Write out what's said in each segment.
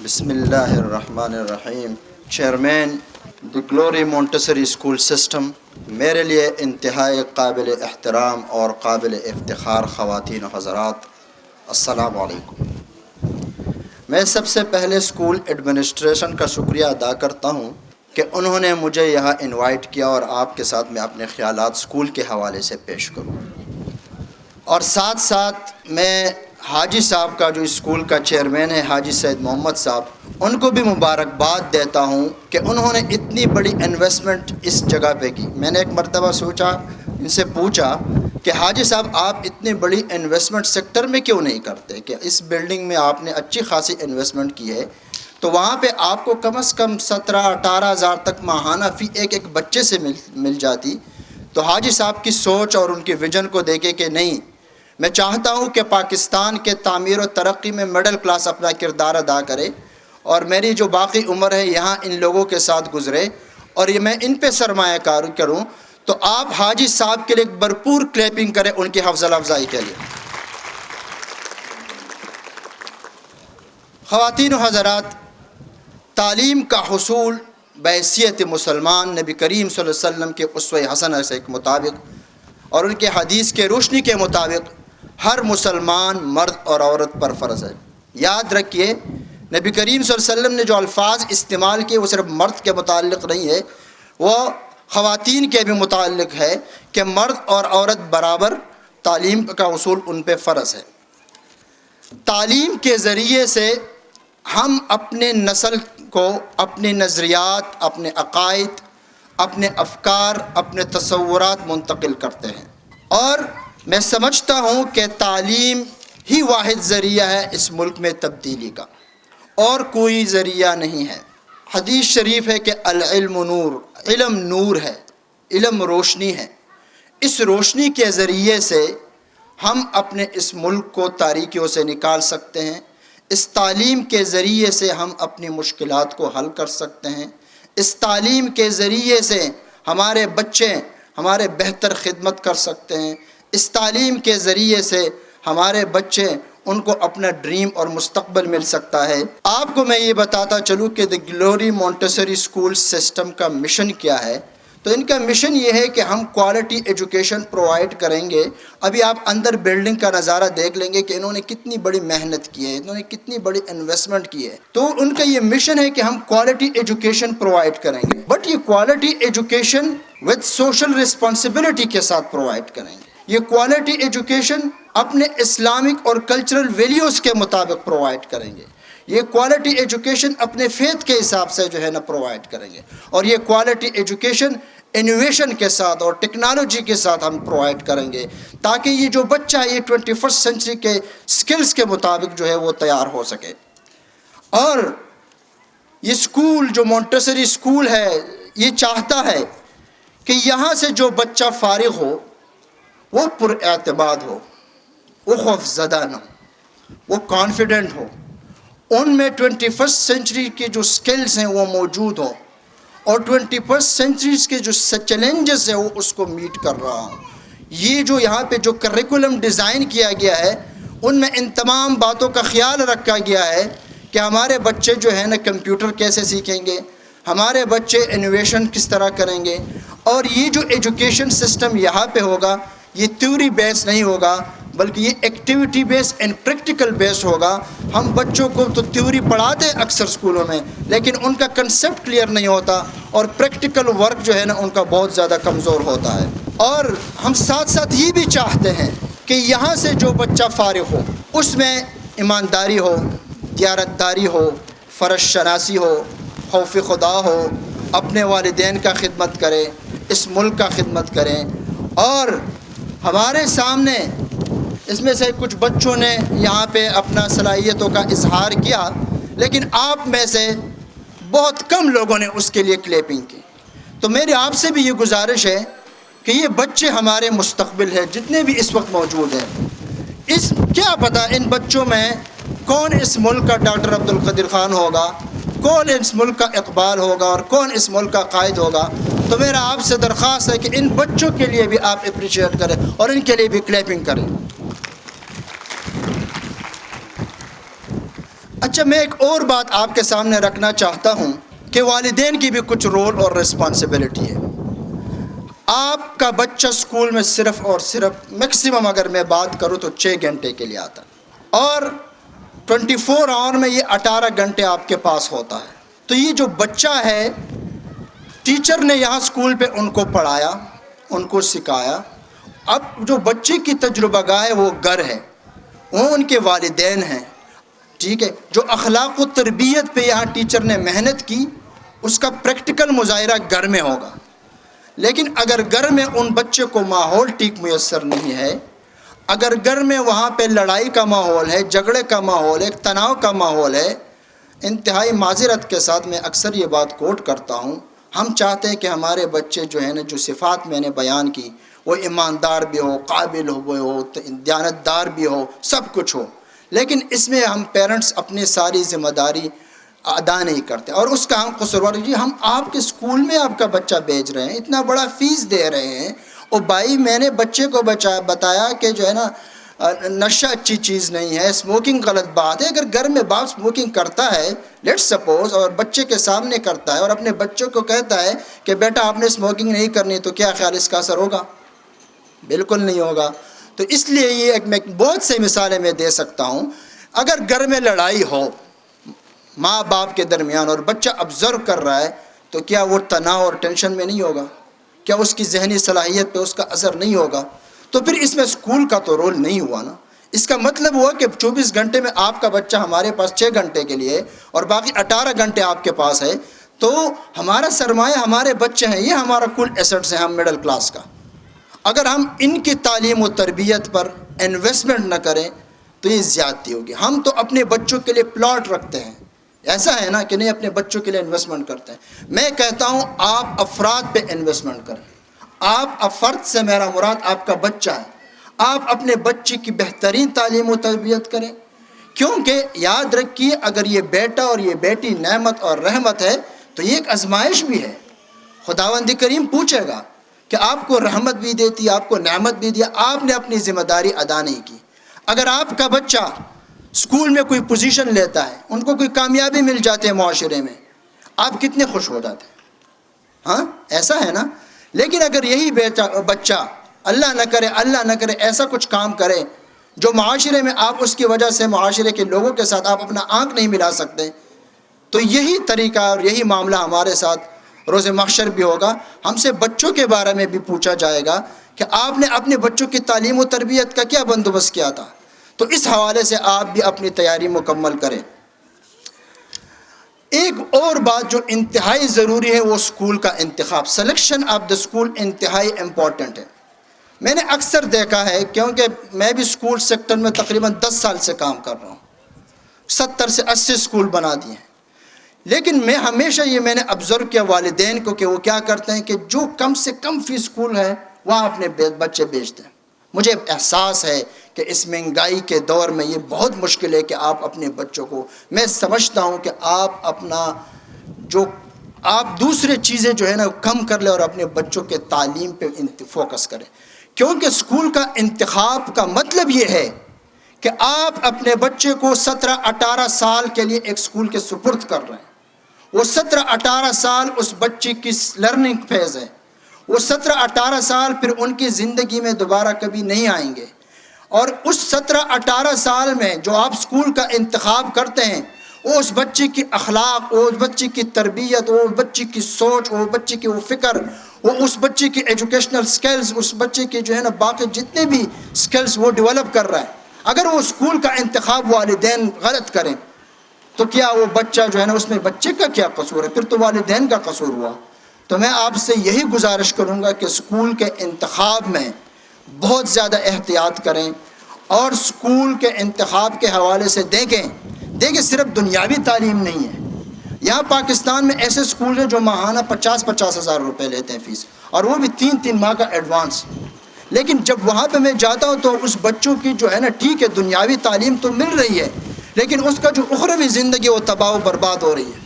بسم اللہ الرحمن الرحیم۔ چیئرمین دی گلوری مونٹسری اسکول سسٹم، میرے لیے انتہائی قابل احترام اور قابل افتخار خواتین و حضرات، السلام علیکم۔ میں سب سے پہلے اسکول ایڈمنسٹریشن کا شکریہ ادا کرتا ہوں کہ انہوں نے مجھے یہاں انوائٹ کیا اور آپ کے ساتھ میں اپنے خیالات اسکول کے حوالے سے پیش کروں، اور ساتھ ساتھ میں حاجی صاحب کا جو اسکول کا چیئرمین ہے حاجی سید محمد صاحب، ان کو بھی مبارکباد دیتا ہوں کہ انہوں نے اتنی بڑی انویسٹمنٹ اس جگہ پہ کی۔ میں نے ایک مرتبہ سوچا، ان سے پوچھا کہ حاجی صاحب آپ اتنی بڑی انویسٹمنٹ سیکٹر میں کیوں نہیں کرتے، کہ اس بلڈنگ میں آپ نے اچھی خاصی انویسٹمنٹ کی ہے تو وہاں پہ آپ کو کم از کم 17-18 ہزار تک ماہانہ فی ایک بچے سے مل جاتی۔ تو حاجی صاحب کی سوچ اور ان کے ویژن کو دیکھے کہ نہیں، میں چاہتا ہوں کہ پاکستان کے تعمیر و ترقی میں مڈل کلاس اپنا کردار ادا کرے، اور میری جو باقی عمر ہے یہاں ان لوگوں کے ساتھ گزرے اور یہ میں ان پہ سرمایہ کاری کروں۔ تو آپ حاجی صاحب کے لیے ایک بھرپور کلیپنگ کریں ان کی حوصلہ افزائی کے لیے۔ خواتین و حضرات، تعلیم کا حصول بحیثیت مسلمان نبی کریم صلی اللہ علیہ وسلم کے اسوہ حسنہ سے مطابق اور ان کے حدیث کے روشنی کے مطابق ہر مسلمان مرد اور عورت پر فرض ہے۔ یاد رکھیے، نبی کریم صلی اللہ علیہ وسلم نے جو الفاظ استعمال کیے وہ صرف مرد کے متعلق نہیں ہے، وہ خواتین کے بھی متعلق ہے کہ مرد اور عورت برابر تعلیم کا حصول ان پہ فرض ہے۔ تعلیم کے ذریعے سے ہم اپنے نسل کو اپنے نظریات، اپنے عقائد، اپنے افکار، اپنے تصورات منتقل کرتے ہیں، اور میں سمجھتا ہوں کہ تعلیم ہی واحد ذریعہ ہے اس ملک میں تبدیلی کا، اور کوئی ذریعہ نہیں ہے۔ حدیث شریف ہے کہ العلم نور، علم نور ہے، علم روشنی ہے۔ اس روشنی کے ذریعے سے ہم اپنے اس ملک کو تاریکیوں سے نکال سکتے ہیں۔ اس تعلیم کے ذریعے سے ہم اپنی مشکلات کو حل کر سکتے ہیں۔ اس تعلیم کے ذریعے سے ہمارے بچے ہمارے بہتر خدمت کر سکتے ہیں۔ اس تعلیم کے ذریعے سے ہمارے بچے ان کو اپنا ڈریم اور مستقبل مل سکتا ہے۔ آپ کو میں یہ بتاتا چلوں کہ دی گلوری مونٹسری اسکول سسٹم کا مشن کیا ہے۔ تو ان کا مشن یہ ہے کہ ہم کوالٹی ایجوکیشن پرووائڈ کریں گے۔ ابھی آپ اندر بلڈنگ کا نظارہ دیکھ لیں گے کہ انہوں نے کتنی بڑی محنت کی ہے، انہوں نے کتنی بڑی انویسٹمنٹ کی ہے۔ تو ان کا یہ مشن ہے کہ ہم کوالٹی ایجوکیشن پرووائڈ کریں گے، بٹ یہ quality education with social responsibility کے ساتھ پرووائڈ کریں گے۔ یہ کوالٹی ایجوکیشن اپنے اسلامک اور کلچرل ویلیوز کے مطابق پرووائڈ کریں گے۔ یہ کوالٹی ایجوکیشن اپنے فیتھ کے حساب سے جو ہے نا پرووائڈ کریں گے، اور یہ کوالٹی ایجوکیشن انوویشن کے ساتھ اور ٹیکنالوجی کے ساتھ ہم پرووائڈ کریں گے، تاکہ یہ جو بچہ ہے یہ 21 سینچری کے سکلز کے مطابق جو ہے وہ تیار ہو سکے۔ اور یہ اسکول جو مونٹسری اسکول ہے یہ چاہتا ہے کہ یہاں سے جو بچہ فارغ ہو وہ پر اعتماد ہو، وہ خوف زدہ نہ ہو، وہ کانفیڈنٹ ہو، ان میں 21 سینچری کے جو سکلز ہیں وہ موجود ہوں، اور 21 سینچریز کے جو چیلنجز ہیں وہ اس کو میٹ کر رہا ہوں۔ یہ جو یہاں پہ جو کریکولم ڈیزائن کیا گیا ہے ان میں ان تمام باتوں کا خیال رکھا گیا ہے کہ ہمارے بچے جو ہے نا کمپیوٹر کیسے سیکھیں گے، ہمارے بچے انوویشن کس طرح کریں گے، اور یہ جو ایجوکیشن سسٹم یہاں پہ ہوگا یہ تھیوری بیس نہیں ہوگا بلکہ یہ ایکٹیویٹی بیس اینڈ پریکٹیکل بیس ہوگا۔ ہم بچوں کو تو تھیوری پڑھاتے ہیں اکثر اسکولوں میں، لیکن ان کا کنسیپٹ کلیئر نہیں ہوتا، اور پریکٹیکل ورک جو ہے نا ان کا بہت زیادہ کمزور ہوتا ہے۔ اور ہم ساتھ ساتھ یہ بھی چاہتے ہیں کہ یہاں سے جو بچہ فارغ ہو اس میں ایمانداری ہو، دیانتداری ہو، فرض شناسی ہو، خوف خدا ہو، اپنے والدین کا خدمت کرے، اس ملک کا خدمت کریں۔ اور ہمارے سامنے اس میں سے کچھ بچوں نے یہاں پہ اپنا صلاحیتوں کا اظہار کیا، لیکن آپ میں سے بہت کم لوگوں نے اس کے لیے کلیپنگ کی۔ تو میری آپ سے بھی یہ گزارش ہے کہ یہ بچے ہمارے مستقبل ہیں جتنے بھی اس وقت موجود ہیں۔ کیا پتہ ان بچوں میں کون اس ملک کا ڈاکٹر عبدالقدیر خان ہوگا، کون اس ملک کا اقبال ہوگا، اور کون اس ملک کا قائد ہوگا۔ تو میرا آپ سے درخواست ہے کہ ان بچوں کے لیے بھی آپ اپریشیٹ کریں اور ان کے لیے بھی کلیپنگ کریں۔ اچھا، میں ایک اور بات آپ کے سامنے رکھنا چاہتا ہوں کہ والدین کی بھی کچھ رول اور رسپانسبلٹی ہے. آپ کا بچہ اسکول میں صرف اور صرف میکسیمم اگر میں بات کروں تو 6 گھنٹے کے لیے آتا ہے، اور 24 آور میں یہ 18 گھنٹے آپ کے پاس ہوتا ہے. تو یہ جو بچہ ہے، ٹیچر نے یہاں اسکول پہ ان کو پڑھایا، ان کو سکھایا. اب جو بچے کی تجربہ گاہ ہے وہ گھر ہے، وہ ان کے والدین ہیں. ٹھیک ہے، جو اخلاق و تربیت پہ یہاں ٹیچر نے محنت کی، اس کا پریکٹیکل مظاہرہ گھر میں ہوگا. لیکن اگر گھر میں ان بچے کو ماحول ٹھیک میسر نہیں ہے، اگر گھر میں وہاں پہ لڑائی کا ماحول ہے، جھگڑے کا ماحول ہے، تناؤ کا ماحول ہے، انتہائی معذرت کے ساتھ میں اکثر یہ بات کوٹ کرتا ہوں، ہم چاہتے ہیں کہ ہمارے بچے جو ہیں نا، جو صفات میں نے بیان کی، وہ ایماندار بھی ہو، قابل ہو، دیانتدار بھی ہو، سب کچھ ہو. لیکن اس میں ہم پیرنٹس اپنی ساری ذمہ داری ادا نہیں کرتے، اور اس کا ہم قصوروار. جی ہم آپ کے اسکول میں آپ کا بچہ بھیج رہے ہیں، اتنا بڑا فیس دے رہے ہیں، اور بھائی میں نے بچے کو بتایا کہ جو ہے نا نشہ اچھی چیز نہیں ہے، اسموکنگ غلط بات ہے. اگر گھر میں باپ اسموکنگ کرتا ہے، لیٹ سپوز، اور بچے کے سامنے کرتا ہے، اور اپنے بچوں کو کہتا ہے کہ بیٹا آپ نے اسموکنگ نہیں کرنی، تو کیا خیال اس کا اثر ہوگا؟ بالکل نہیں ہوگا. تو اس لیے یہ میں بہت سی مثالیں میں دے سکتا ہوں. اگر گھر میں لڑائی ہو ماں باپ کے درمیان اور بچہ آبزرو کر رہا ہے، تو کیا وہ تناؤ اور ٹینشن میں نہیں ہوگا؟ کیا اس کی ذہنی صلاحیت پہ اس کا اثر نہیں ہوگا؟ تو پھر اس میں اسکول کا تو رول نہیں ہوا نا. اس کا مطلب ہوا کہ 24 گھنٹے میں آپ کا بچہ ہمارے پاس 6 گھنٹے کے لیے اور باقی 18 گھنٹے آپ کے پاس ہے، تو ہمارا سرمایہ ہمارے بچے ہیں، یہ ہمارا کل ایسٹس ہیں ہم مڈل کلاس کا. اگر ہم ان کی تعلیم و تربیت پر انویسٹمنٹ نہ کریں تو یہ زیادتی ہوگی. ہم تو اپنے بچوں کے لیے پلاٹ رکھتے ہیں، ایسا ہے نا کہ نہیں اپنے بچوں کے لیے انویسٹمنٹ کرتے ہیں. میں کہتا ہوں آپ افراد پہ انویسٹمنٹ کریں. آپ فرد سے میرا مراد آپ کا بچہ ہے. آپ اپنے بچے کی بہترین تعلیم و تربیت کریں، کیونکہ یاد رکھیے اگر یہ بیٹا اور یہ بیٹی نعمت اور رحمت ہے تو یہ ایک آزمائش بھی ہے. خداوند کریم پوچھے گا کہ آپ کو رحمت بھی دیتی، آپ کو نعمت بھی دیا، آپ نے اپنی ذمہ داری ادا نہیں کی. اگر آپ کا بچہ اسکول میں کوئی پوزیشن لیتا ہے، ان کو کوئی کامیابی مل جاتی ہے معاشرے میں، آپ کتنے خوش ہو جاتے ہیں؟ ہاں ایسا ہے نا. لیکن اگر یہی بچہ اللہ نہ کرے ایسا کچھ کام کرے جو معاشرے میں آپ اس کی وجہ سے معاشرے کے لوگوں کے ساتھ آپ اپنا آنکھ نہیں ملا سکتے، تو یہی طریقہ اور یہی معاملہ ہمارے ساتھ روز محشر بھی ہوگا. ہم سے بچوں کے بارے میں بھی پوچھا جائے گا کہ آپ نے اپنے بچوں کی تعلیم و تربیت کا کیا بندوبست کیا تھا. تو اس حوالے سے آپ بھی اپنی تیاری مکمل کریں. ایک اور بات جو انتہائی ضروری ہے وہ اسکول کا انتخاب، سلیکشن آف دا اسکول انتہائی امپورٹنٹ ہے. میں نے اکثر دیکھا ہے، کیونکہ میں بھی اسکول سیکٹر میں تقریباً 10 سال سے کام کر رہا ہوں، 70 سے 80 اسکول بنا دیے ہیں. لیکن میں نے آبزرو کیا والدین کو کہ وہ کیا کرتے ہیں کہ جو کم سے کم فی اسکول ہے وہاں اپنے بچے بھیجتے ہیں. مجھے احساس ہے کہ اس مہنگائی کے دور میں یہ بہت مشکل ہے کہ آپ اپنے بچوں کو، میں سمجھتا ہوں کہ آپ دوسرے چیزیں جو ہے نا کم کر لیں اور اپنے بچوں کے تعلیم پہ فوکس کریں. کیونکہ اسکول کا انتخاب کا مطلب یہ ہے کہ آپ اپنے بچے کو 17-18 سال کے لیے ایک اسکول کے سپرد کر رہے ہیں. وہ 17-18 سال اس بچے کی لرننگ فیز ہے. وہ 17-18 سال پھر ان کی زندگی میں دوبارہ کبھی نہیں آئیں گے. اور اس 17-18 سال میں جو آپ اسکول کا انتخاب کرتے ہیں، وہ اس بچے کی اخلاق، وہ اس بچے کی تربیت، وہ اس بچے کی سوچ، وہ بچے کی وہ فکر، وہ اس بچے کی ایجوکیشنل سکلز، اس بچے کی جو ہے نا باقی جتنے بھی سکلز وہ ڈیولپ کر رہا ہے. اگر وہ اسکول کا انتخاب والدین غلط کریں تو کیا وہ بچہ جو ہے نا، اس میں بچے کا کیا قصور ہے؟ پھر تو والدین کا قصور ہوا. تو میں آپ سے یہی گزارش کروں گا کہ اسکول کے انتخاب میں بہت زیادہ احتیاط کریں، اور اسکول کے انتخاب کے حوالے سے دیکھیں صرف دنیاوی تعلیم نہیں ہے. یہاں پاکستان میں ایسے اسکول ہیں جو ماہانہ 50-50 ہزار روپے لیتے ہیں فیس، اور وہ بھی 3 ماہ کا ایڈوانس. لیکن جب وہاں پہ میں جاتا ہوں تو اس بچوں کی جو ہے نا، ٹھیک ہے دنیاوی تعلیم تو مل رہی ہے، لیکن اس کا جو اخروی زندگی وہ تباہ و برباد ہو رہی ہے.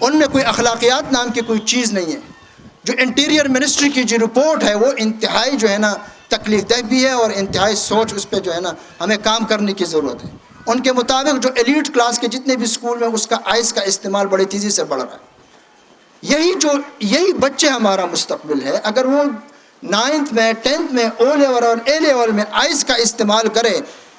ان میں کوئی اخلاقیات نام کی کوئی چیز نہیں ہے. جو انٹیریئر منسٹری کی جو رپورٹ ہے وہ انتہائی جو ہے نا تکلیف دہ بھی ہے، اور انتہائی سوچ اس پہ جو ہے نا ہمیں کام کرنے کی ضرورت ہے. ان کے مطابق جو ایلیٹ کلاس کے جتنے بھی اسکول میں اس کا آئس کا استعمال بڑی تیزی سے بڑھ رہا ہے. یہی بچے ہمارا مستقبل ہے. اگر وہ 9th میں 10th میں او لیول اور اے لیول میں آئس کا استعمال کرے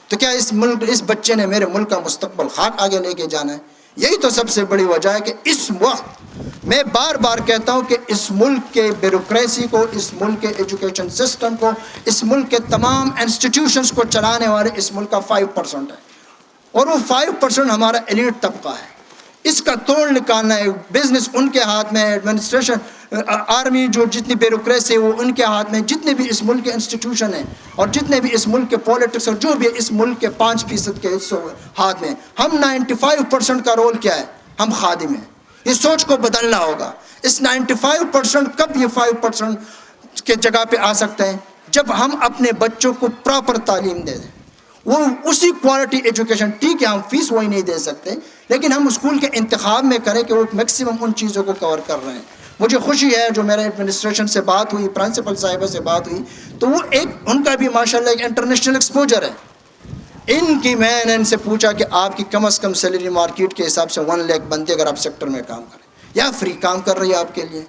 تو کیا اس بچے نے میرے ملک کا مستقبل خاک آگے لے کے جانا ہے؟ یہی تو سب سے بڑی وجہ ہے کہ اس وقت میں بار بار کہتا ہوں کہ اس ملک کے بیوروکریسی کو، اس ملک کے ایجوکیشن سسٹم کو، اس ملک کے تمام انسٹیٹیوشنز کو چلانے والے اس ملک کا 5% ہے، اور وہ 5% ہمارا ایلیٹ طبقہ ہے. اس کا توڑ نکالنا ہے. بزنس ان کے ہاتھ میں ہے، ایڈمنسٹریشن، آرمی، جو جتنی بیوروکریسی ہے وہ ان کے ہاتھ میں. جتنے بھی اس ملک کے انسٹیٹیوشن ہیں اور جتنے بھی اس ملک کے پالیٹکس اور جو بھی اس ملک کے 5% کے ہاتھ میں. ہم 95% کا رول کیا ہے؟ ہم خادم ہیں. یہ سوچ کو بدلنا ہوگا. اس 95% کب یہ 5% کے جگہ پہ آ سکتے ہیں؟ جب ہم اپنے بچوں کو پراپر تعلیم دے دیں، وہ اسی کوالٹی ایجوکیشن. ٹھیک ہے ہم فیس وہی نہیں دے سکتے، لیکن ہم اسکول کے انتخاب میں کریں کہ وہ میکسیمم ان چیزوں کو کور کر رہے ہیں. مجھے خوشی ہے جو میرے ایڈمنسٹریشن سے بات ہوئی، پرنسپل صاحبہ سے بات ہوئی، تو وہ ان کا بھی ماشاءاللہ ایک انٹرنیشنل ایکسپوجر ہے. میں نے ان سے پوچھا کہ آپ کی کم از کم سیلری مارکیٹ کے حساب سے 1 لاکھ بنتی ہے اگر آپ سیکٹر میں کام کریں، یا فری کام کر رہی ہے آپ کے لیے،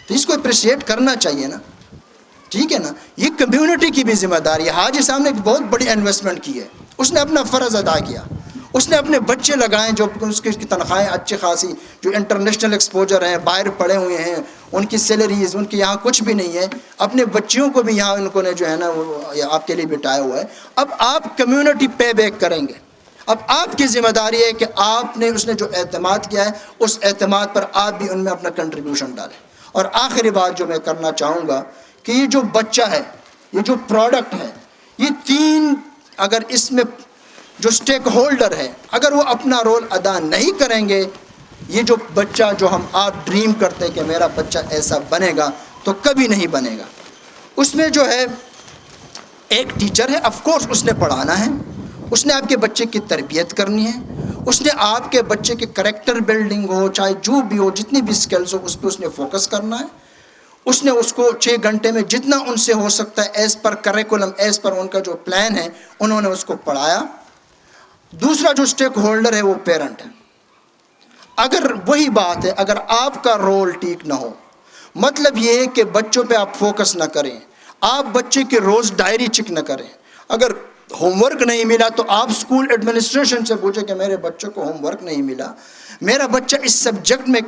تو اس کو اپریشیٹ کرنا چاہیے نا. ٹھیک ہے نا. یہ کمیونٹی کی بھی ذمہ داری ہے. حاجی صاحب نے ایک بہت بڑی انویسٹمنٹ کی ہے، اس نے اپنا فرض ادا کیا. اس نے اپنے بچے لگائے جو اس کی تنخواہیں اچھی خاصی، جو انٹرنیشنل ایکسپوجر ہیں، باہر پڑھے ہوئے ہیں، ان کی سیلریز، ان کے یہاں کچھ بھی نہیں ہے. اپنے بچیوں کو بھی یہاں ان کو نے جو ہے نا وہ آپ کے لیے بٹایا ہوا ہے. اب آپ کمیونٹی پے بیک کریں گے. اب آپ کی ذمہ داری ہے کہ آپ نے، اس نے جو اعتماد کیا ہے اس اعتماد پر آپ بھی ان میں اپنا کنٹریبیوشن ڈالیں. اور آخری بات جو میں کرنا چاہوں گا کہ یہ جو بچہ ہے، یہ جو پروڈکٹ ہے، یہ 3 اگر اس میں جو سٹیک ہولڈر ہے اگر وہ اپنا رول ادا نہیں کریں گے، یہ جو بچہ جو آپ ڈریم کرتے ہیں کہ میرا بچہ ایسا بنے گا، تو کبھی نہیں بنے گا. اس میں جو ہے ایک ٹیچر ہے، آف کورس اس نے پڑھانا ہے، اس نے آپ کے بچے کی تربیت کرنی ہے، اس نے آپ کے بچے کے کریکٹر بلڈنگ ہو، چاہے جو بھی ہو، جتنی بھی سکلز ہو اس پہ اس نے فوکس کرنا ہے. اس نے اس کو 6 گھنٹے میں جتنا ان سے ہو سکتا ہے as per curriculum, as per ان کا جو پلان ہے انہوں نے اس کو پڑھایا. دوسرا جو سٹیک ہولڈر ہے وہ پیرنٹ ہے. اگر وہی بات ہے، اگر آپ کا رول ٹھیک نہ ہو، مطلب یہ ہے کہ بچوں پہ آپ فوکس نہ کریں، آپ بچے کی روز ڈائری چیک نہ کریں. اگر ہوم ورک نہیں ملا تو آپ اسکول ایڈمنسٹریشن سے پوچھیں کہ میرے بچوں کو ہوم ورک نہیں ملا، میرا بچہ اس سبجیکٹ میں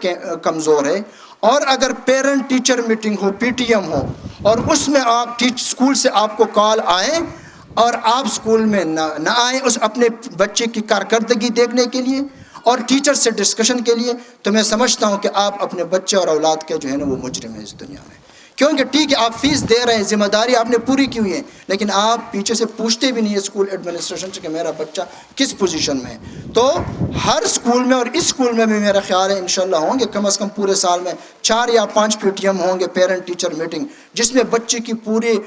کمزور ہے. اور اگر پیرنٹ ٹیچر میٹنگ ہو، پی ٹی ایم ہو، اور اس میں آپ اسکول سے آپ کو کال آئے اور آپ اسکول میں نہ آئیں اس اپنے بچے کی کارکردگی دیکھنے کے لیے اور ٹیچر سے ڈسکشن کے لیے، تو میں سمجھتا ہوں کہ آپ اپنے بچے اور اولاد کے جو ہے نا وہ مجرم ہیں اس دنیا میں. کیونکہ ٹھیک ہے آپ فیس دے رہے ہیں، ذمہ داری آپ نے پوری کی ہوئی ہے، لیکن آپ پیچھے سے پوچھتے بھی نہیں ہیں اسکول ایڈمنسٹریشن سے کہ میرا بچہ کس پوزیشن میں ہے. تو ہر اسکول میں، اور اس اسکول میں بھی میرا خیال ہے انشاءاللہ ہوں گے کم از کم پورے سال میں 4 یا 5 پی ٹی ایم ہوں گے، پیرنٹ ٹیچر میٹنگ، جس میں بچے کی پوری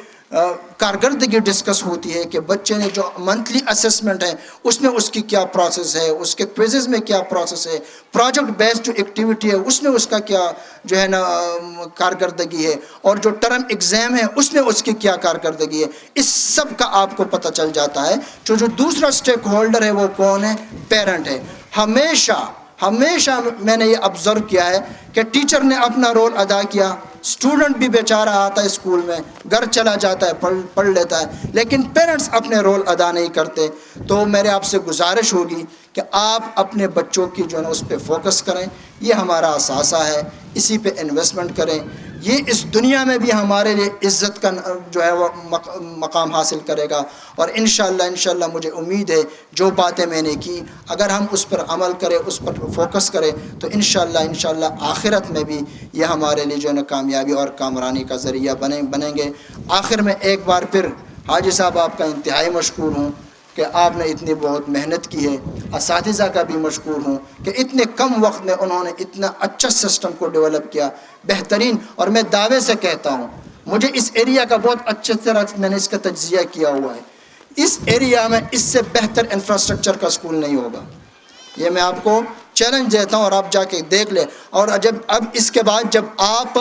کارکردگی ڈسکس ہوتی ہے کہ بچے نے جو منتھلی اسسمنٹ ہے اس میں اس کی کیا پروسیس ہے، اس کے کوئزز میں کیا پروسیس ہے، پروجیکٹ بیسڈ جو ایکٹیویٹی ہے اس میں اس کا کیا جو ہے نا کارکردگی ہے، اور جو ٹرم ایگزام ہے اس میں اس کی کیا کارکردگی ہے. اس سب کا آپ کو پتہ چل جاتا ہے. جو دوسرا سٹیک ہولڈر ہے وہ کون ہے؟ پیرنٹ ہے. ہمیشہ میں نے یہ آبزرو کیا ہے کہ ٹیچر نے اپنا رول ادا کیا، اسٹوڈنٹ بھی بیچارہ آتا ہے اسکول میں، گھر چلا جاتا ہے، پڑھ لیتا ہے، لیکن پیرنٹس اپنے رول ادا نہیں کرتے. تو میرے آپ سے گزارش ہوگی کہ آپ اپنے بچوں کی جو ہے نا اس پہ فوکس کریں. یہ ہمارا اثاثہ ہے، اسی پہ انویسٹمنٹ کریں. یہ اس دنیا میں بھی ہمارے لیے عزت کا جو ہے وہ مقام حاصل کرے گا. اور انشاءاللہ مجھے امید ہے جو باتیں میں نے کی اگر ہم اس پر عمل کریں، اس پر فوکس کریں، تو انشاءاللہ آخرت میں بھی یہ ہمارے لیے جو ہے نا کامیابی اور کامرانی کا ذریعہ بنیں گے. آخر میں ایک بار پھر حاجی صاحب آپ کا انتہائی مشکور ہوں کہ آپ نے اتنی بہت محنت کی ہے. اساتذہ کا بھی مشکور ہوں کہ اتنے کم وقت میں انہوں نے اتنا اچھا سسٹم کو ڈیولپ کیا، بہترین. اور میں دعوے سے کہتا ہوں مجھے اس ایریا کا بہت اچھے طرح میں نے اس کا تجزیہ کیا ہوا ہے، اس ایریا میں اس سے بہتر انفراسٹرکچر کا اسکول نہیں ہوگا. یہ میں آپ کو چیلنج دیتا ہوں اور آپ جا کے دیکھ لیں. اور اب اس کے بعد جب آپ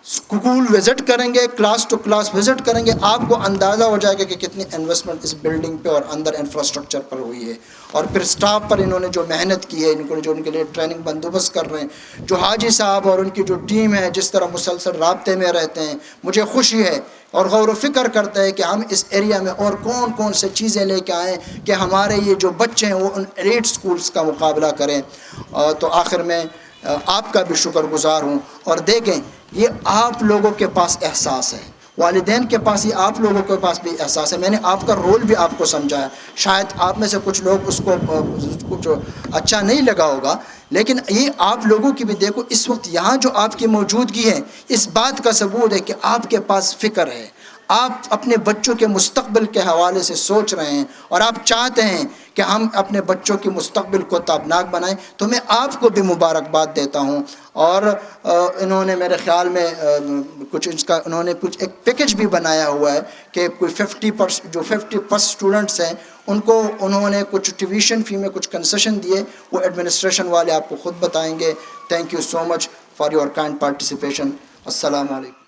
اسکول وزٹ کریں گے، کلاس ٹو کلاس وزٹ کریں گے، آپ کو اندازہ ہو جائے گا کہ کتنی انویسٹمنٹ اس بلڈنگ پہ اور اندر انفراسٹرکچر پر ہوئی ہے، اور پھر اسٹاف پر انہوں نے جو محنت کی ہے، ان کو جو ان کے لیے ٹریننگ بندوبست کر رہے ہیں، جو حاجی صاحب اور ان کی جو ٹیم ہے جس طرح مسلسل رابطے میں رہتے ہیں، مجھے خوشی ہے اور غور و فکر کرتا ہے کہ ہم اس ایریا میں اور کون کون سے چیزیں لے کے آئیں کہ ہمارے یہ جو بچے ہیں وہ ان ایلیٹ سکولز کا مقابلہ کریں۔ تو آخر میں آپ کا بھی شکر گزار ہوں، اور دیکھیں یہ آپ لوگوں کے پاس احساس ہے، والدین کے پاس ہی آپ لوگوں کے پاس بھی احساس ہے۔ میں نے آپ کا رول بھی آپ کو سمجھایا، شاید آپ میں سے کچھ لوگ اس کو کچھ اچھا نہیں لگا ہوگا، لیکن یہ آپ لوگوں کی بھی دیکھو اس وقت یہاں جو آپ کی موجودگی ہے اس بات کا ثبوت ہے کہ آپ کے پاس فکر ہے، آپ اپنے بچوں کے مستقبل کے حوالے سے سوچ رہے ہیں، اور آپ چاہتے ہیں کہ ہم اپنے بچوں کی مستقبل کو تابناک بنائیں۔ تو میں آپ کو بھی مبارکباد دیتا ہوں، اور انہوں نے میرے خیال میں کچھ اس کا انہوں نے کچھ ایک پیکج بھی بنایا ہوا ہے کہ کوئی 50% جو 50+ اسٹوڈنٹس ہیں ان کو انہوں نے کچھ ٹیویشن فی میں کچھ کنسیشن دیے، وہ ایڈمنسٹریشن والے آپ کو خود بتائیں گے۔ Thank you so much for your kind participation. السلام علیکم۔